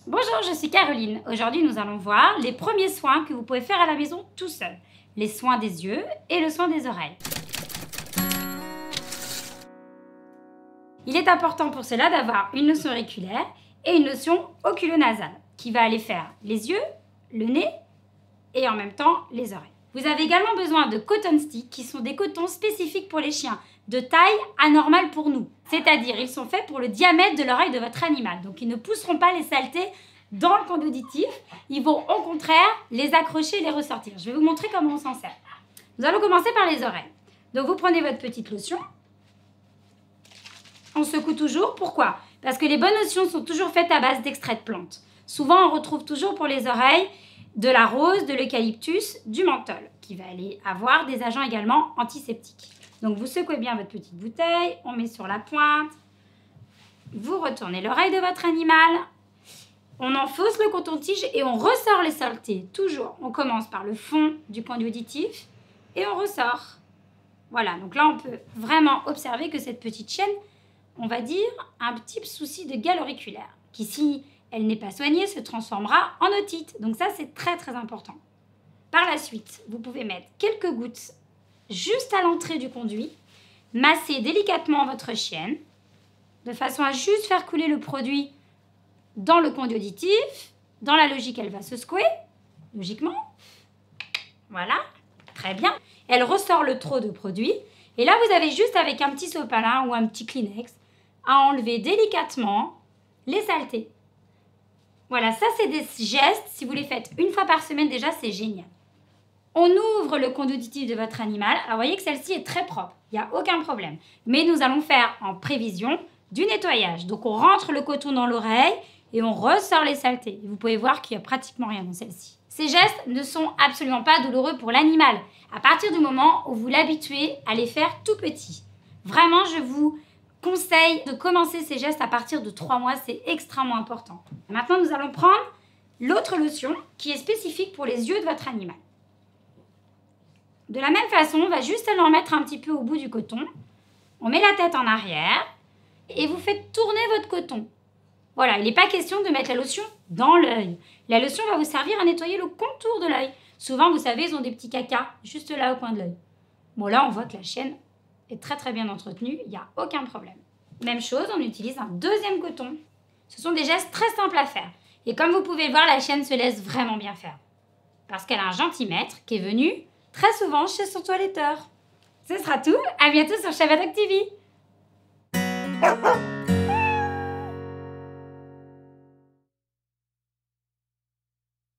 Bonjour, je suis Caroline. Aujourd'hui, nous allons voir les premiers soins que vous pouvez faire à la maison tout seul. Les soins des yeux et le soin des oreilles. Il est important pour cela d'avoir une notion auriculaire et une notion oculonasale qui va aller faire les yeux, le nez et en même temps les oreilles. Vous avez également besoin de cotton sticks qui sont des cotons spécifiques pour les chiens, de taille anormale pour nous. C'est-à-dire, ils sont faits pour le diamètre de l'oreille de votre animal. Donc, ils ne pousseront pas les saletés dans le conduit auditif. Ils vont au contraire les accrocher et les ressortir. Je vais vous montrer comment on s'en sert. Nous allons commencer par les oreilles. Donc, vous prenez votre petite lotion. On secoue toujours. Pourquoi? Parce que les bonnes lotions sont toujours faites à base d'extrait de plantes. Souvent, on retrouve toujours pour les oreilles de la rose, de l'eucalyptus, du menthol, qui va aller avoir des agents également antiseptiques. Donc, vous secouez bien votre petite bouteille, on met sur la pointe, vous retournez l'oreille de votre animal, on enfonce le coton-tige et on ressort les saletés. Toujours, on commence par le fond du conduit auditif et on ressort. Voilà, donc là, on peut vraiment observer que cette petite chienne, on va dire, a un petit souci de gale auriculaire, qui, si elle n'est pas soignée, se transformera en otite. Donc ça, c'est très très important. Par la suite, vous pouvez mettre quelques gouttes juste à l'entrée du conduit, masser délicatement votre chienne, de façon à juste faire couler le produit dans le conduit auditif. Dans la logique, elle va se secouer, logiquement. Voilà, très bien. Elle ressort le trop de produit. Et là, vous avez juste avec un petit sopalin ou un petit Kleenex à enlever délicatement les saletés. Voilà, ça c'est des gestes, si vous les faites une fois par semaine déjà, c'est génial. On ouvre le conduit auditif de votre animal. Alors, vous voyez que celle-ci est très propre, il n'y a aucun problème. Mais nous allons faire en prévision du nettoyage. Donc, on rentre le coton dans l'oreille et on ressort les saletés. Et vous pouvez voir qu'il n'y a pratiquement rien dans celle-ci. Ces gestes ne sont absolument pas douloureux pour l'animal, à partir du moment où vous l'habituez à les faire tout petits. Vraiment, je vous conseille de commencer ces gestes à partir de 3 mois, c'est extrêmement important. Maintenant, nous allons prendre l'autre lotion qui est spécifique pour les yeux de votre animal. De la même façon, on va juste aller en mettre un petit peu au bout du coton. On met la tête en arrière et vous faites tourner votre coton. Voilà, il n'est pas question de mettre la lotion dans l'œil. La lotion va vous servir à nettoyer le contour de l'œil. Souvent, vous savez, ils ont des petits cacas juste là au coin de l'œil. Bon, là, on voit que la chienne est très très bien entretenue, il n'y a aucun problème. Même chose, on utilise un deuxième coton. Ce sont des gestes très simples à faire. Et comme vous pouvez le voir, la chienne se laisse vraiment bien faire. Parce qu'elle a un gentil maître qui est venu très souvent chez son toiletteur. Ce sera tout, à bientôt sur Shabbatok TV.